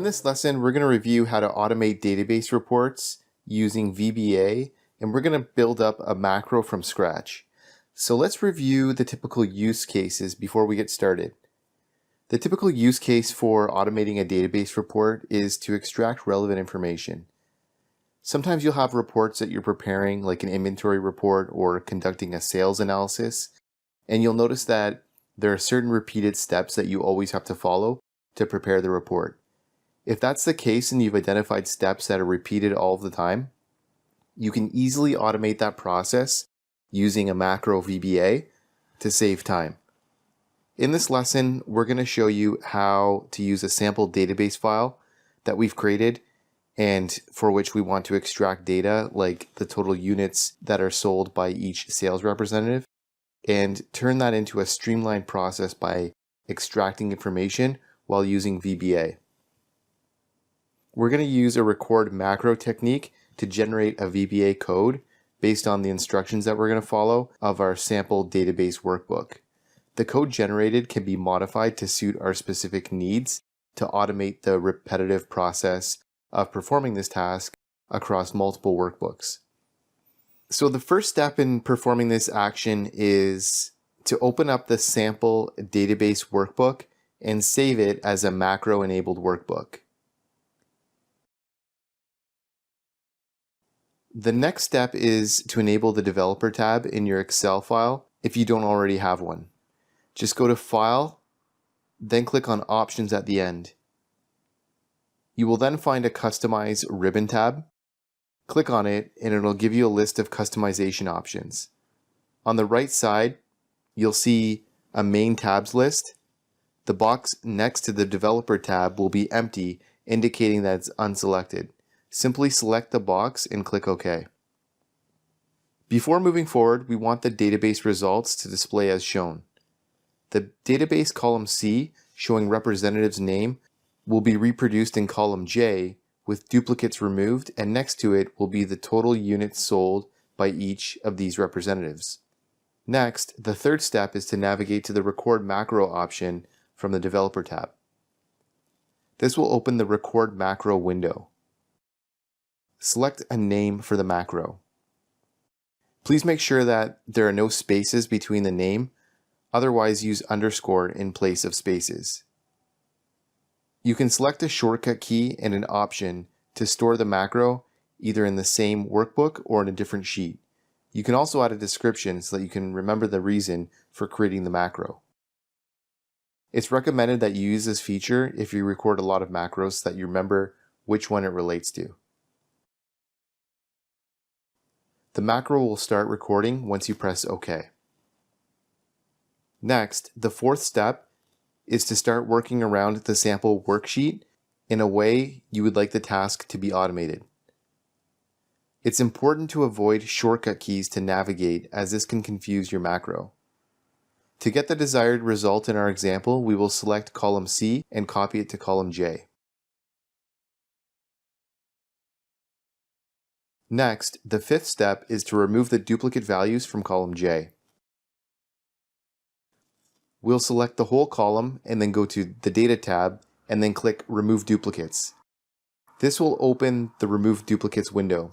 this lesson, we're going to review how to automate database reports using VBA, and we're going to build up a macro from scratch. So let's review the typical use cases before we get started. The typical use case for automating a database report is to extract relevant information. Sometimes you'll have reports that you're preparing, like an inventory report or conducting a sales analysis, and you'll notice that there are certain repeated steps that you always have to follow to prepare the report. If that's the case and you've identified steps that are repeated all of the time, you can easily automate that process using a macro VBA to save time. In this lesson, we're going to show you how to use a sample database file that we've created and for which we want to extract data like the total units that are sold by each sales representative, and turn that into a streamlined process by extracting information while using VBA. We're going to use a record macro technique to generate a VBA code based on the instructions that we're going to follow of our sample database workbook. The code generated can be modified to suit our specific needs to automate the repetitive process of performing this task across multiple workbooks. So the first step in performing this action is to open up the sample database workbook and save it as a macro-enabled workbook. The next step is to enable the developer tab in your Excel file if you don't already have one. Just go to File, then click on Options at the end. You will then find a Customize ribbon tab. Click on it and it'll give you a list of customization options. On the right side, you'll see a Main Tabs list. The box next to the Developer tab will be empty, indicating that it's unselected. Simply select the box and click OK. Before moving forward, we want the database results to display as shown. The database column C, showing representative's name, will be reproduced in column J with duplicates removed, and next to it will be the total units sold by each of these representatives. Next, the third step is to navigate to the Record Macro option from the Developer tab. This will open the Record Macro window. Select a name for the macro. Please make sure that there are no spaces between the name, otherwise use underscore in place of spaces. You can select a shortcut key and an option to store the macro either in the same workbook or in a different sheet. You can also add a description so that you can remember the reason for creating the macro. It's recommended that you use this feature if you record a lot of macros so that you remember which one it relates to. The macro will start recording once you press OK. Next, the fourth step is to start working around the sample worksheet in a way you would like the task to be automated. It's important to avoid shortcut keys to navigate, as this can confuse your macro. To get the desired result in our example, we will select column C and copy it to column J. Next, the fifth step is to remove the duplicate values from column J. We'll select the whole column and then go to the Data tab and then click Remove Duplicates. This will open the Remove Duplicates window.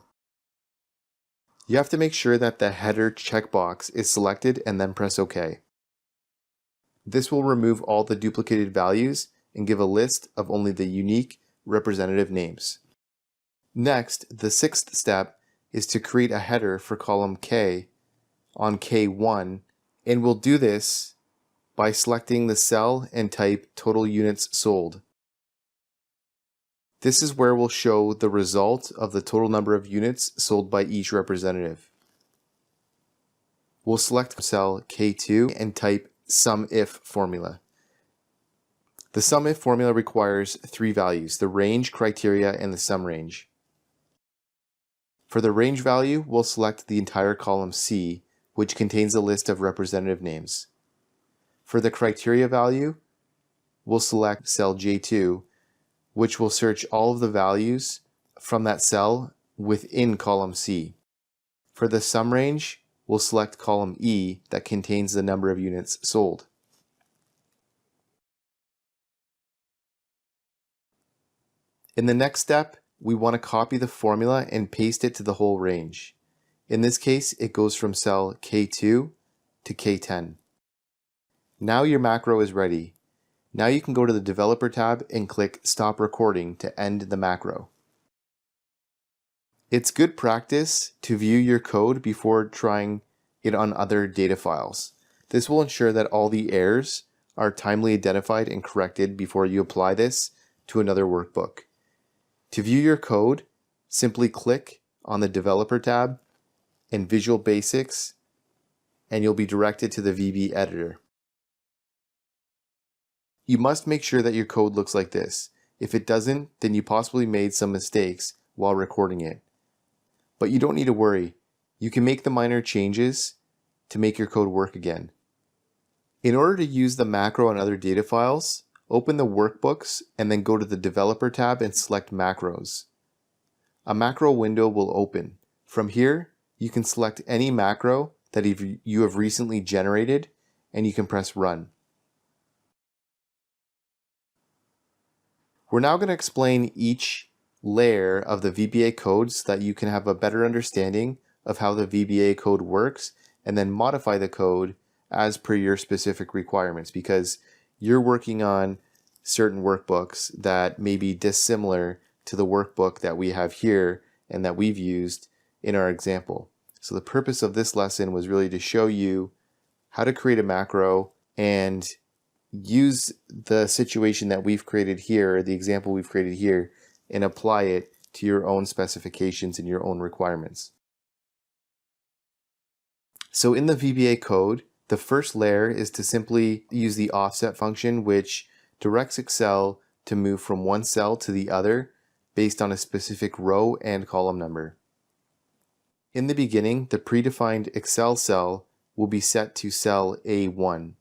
You have to make sure that the header checkbox is selected and then press OK. This will remove all the duplicated values and give a list of only the unique representative names. Next, the sixth step is to create a header for column K on K1, and we'll do this by selecting the cell and type Total Units Sold. This is where we'll show the result of the total number of units sold by each representative. We'll select cell K2 and type SUMIF formula. The SUMIF formula requires three values: the range, criteria, and the sum range. For the range value, we'll select the entire column C, which contains a list of representative names. For the criteria value, we'll select cell J2, which will search all of the values from that cell within column C. For the sum range, we'll select column E that contains the number of units sold. In the next step, we want to copy the formula and paste it to the whole range. In this case, it goes from cell K2 to K10. Now your macro is ready. Now you can go to the Developer tab and click Stop Recording to end the macro. It's good practice to view your code before trying it on other data files. This will ensure that all the errors are timely identified and corrected before you apply this to another workbook. To view your code, simply click on the Developer tab and Visual Basics, and you'll be directed to the VB editor. You must make sure that your code looks like this. If it doesn't, then you possibly made some mistakes while recording it. But you don't need to worry. You can make the minor changes to make your code work again. In order to use the macro on other data files, open the workbooks and then go to the Developer tab and select Macros. A macro window will open. From here, you can select any macro that you have recently generated and you can press Run. We're now going to explain each layer of the VBA code so that you can have a better understanding of how the VBA code works and then modify the code as per your specific requirements, because you're working on certain workbooks that may be dissimilar to the workbook that we have here and that we've used in our example. So the purpose of this lesson was really to show you how to create a macro and use the situation that we've created here, the example we've created here, and apply it to your own specifications and your own requirements. So in the VBA code, the first layer is to simply use the offset function, which directs Excel to move from one cell to the other based on a specific row and column number. In the beginning, the predefined Excel cell will be set to cell A1.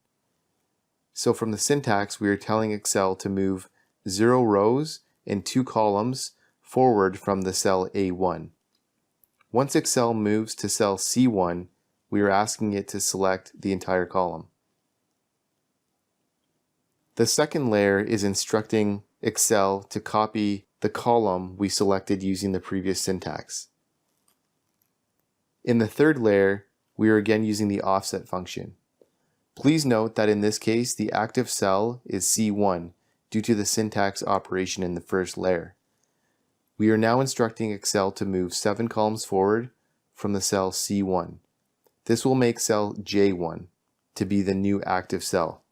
So from the syntax, we are telling Excel to move 0 rows and 2 columns forward from the cell A1. Once Excel moves to cell C1, we are asking it to select the entire column. The second layer is instructing Excel to copy the column we selected using the previous syntax. In the third layer, we are again using the offset function. Please note that in this case, the active cell is C1 due to the syntax operation in the first layer. We are now instructing Excel to move 7 columns forward from the cell C1. This will make cell J1 to be the new active cell.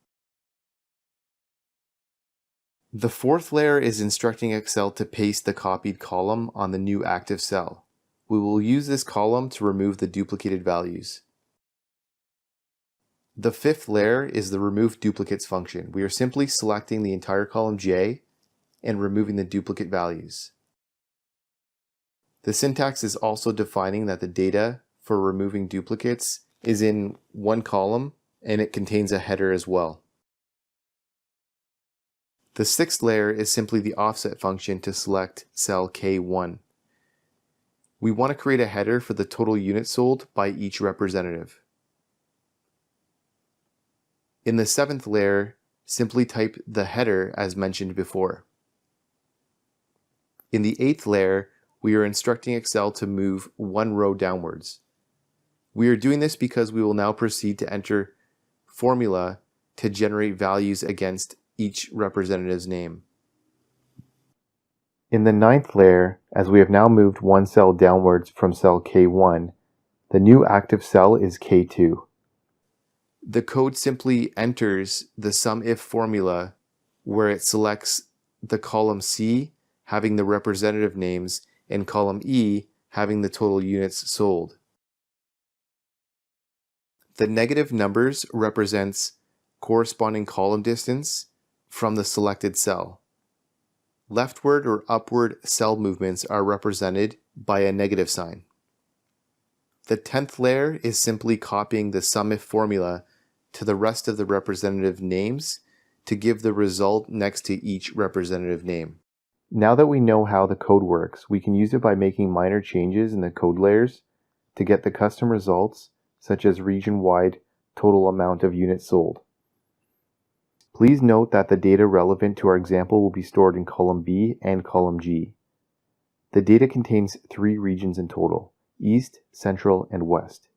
The fourth layer is instructing Excel to paste the copied column on the new active cell. We will use this column to remove the duplicated values. The fifth layer is the remove duplicates function. We are simply selecting the entire column J and removing the duplicate values. The syntax is also defining that the data for removing duplicates is in one column and it contains a header as well. The sixth layer is simply the offset function to select cell K1. We want to create a header for the total units sold by each representative. In the seventh layer, simply type the header as mentioned before. In the eighth layer, we are instructing Excel to move 1 row downwards. We are doing this because we will now proceed to enter formula to generate values against each representative's name. In the ninth layer, as we have now moved 1 cell downwards from cell K1, the new active cell is K2. The code simply enters the SUMIF formula where it selects the column C having the representative names and column E having the total units sold. The negative numbers represents corresponding column distance from the selected cell. Leftward or upward cell movements are represented by a negative sign. The 10th layer is simply copying the SUMIF formula to the rest of the representative names to give the result next to each representative name. Now that we know how the code works, we can use it by making minor changes in the code layers to get the custom results, such as region-wide total amount of units sold. Please note that the data relevant to our example will be stored in column B and column G. The data contains 3 regions in total: East, Central, and West.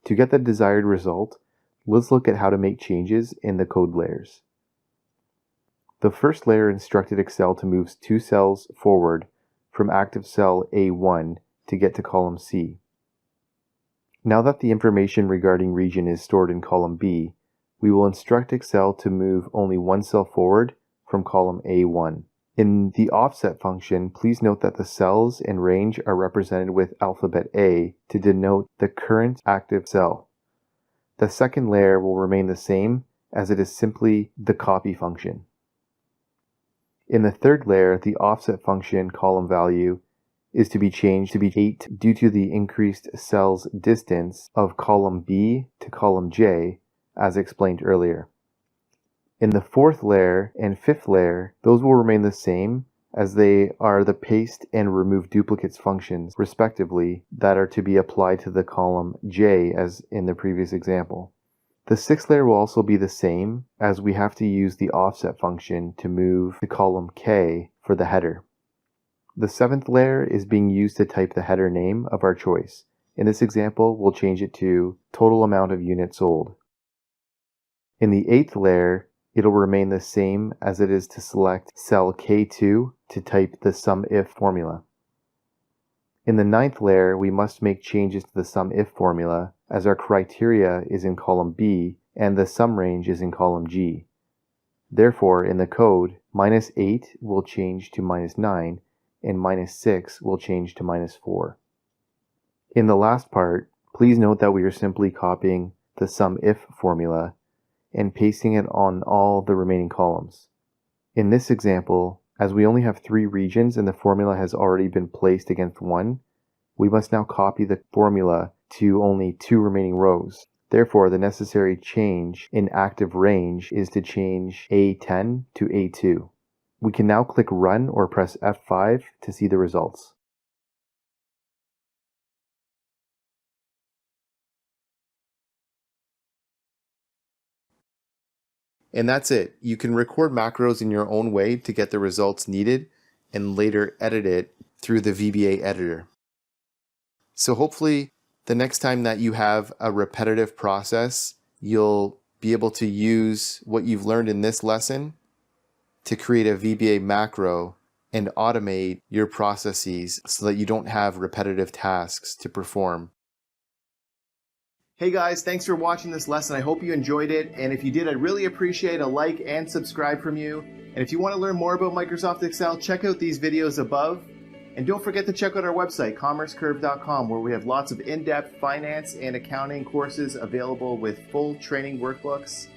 To get the desired result, let's look at how to make changes in the code layers. The first layer instructed Excel to move 2 cells forward from active cell A1 to get to column C. Now that the information regarding region is stored in column B, we will instruct Excel to move only 1 cell forward from column A1. In the offset function, please note that the cells and range are represented with alphabet A to denote the current active cell. The second layer will remain the same, as it is simply the copy function. In the third layer, the offset function column value is to be changed to be 8 due to the increased cell's distance of column B to column J, as explained earlier. In the fourth layer and fifth layer, those will remain the same, as they are the paste and remove duplicates functions, respectively, that are to be applied to the column J as in the previous example. The sixth layer will also be the same, as we have to use the offset function to move the column K for the header. The seventh layer is being used to type the header name of our choice. In this example, we'll change it to total amount of units sold. In the eighth layer, it'll remain the same, as it is to select cell K2 to type the SUMIF formula. In the ninth layer, we must make changes to the SUMIF formula, as our criteria is in column B and the sum range is in column G. Therefore, in the code, -8 will change to -9 and -6 will change to -4. In the last part, please note that we are simply copying the SUMIF formula and pasting it on all the remaining columns. In this example, as we only have 3 regions and the formula has already been placed against 1, we must now copy the formula to only 2 remaining rows. Therefore, the necessary change in active range is to change A10 to A2. We can now click Run or press F5 to see the results. And that's it. You can record macros in your own way to get the results needed and later edit it through the VBA editor. So hopefully the next time that you have a repetitive process, you'll be able to use what you've learned in this lesson to create a VBA macro and automate your processes so that you don't have repetitive tasks to perform. Hey guys, thanks for watching this lesson. I hope you enjoyed it. And if you did, I'd really appreciate a like and subscribe from you. And if you want to learn more about Microsoft Excel, check out these videos above. And don't forget to check out our website, commercecurve.com, where we have lots of in-depth finance and accounting courses available with full training workbooks.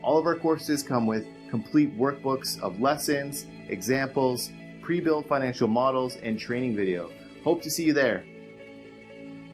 All of our courses come with complete workbooks of lessons, examples, pre-built financial models, and training video. Hope to see you there.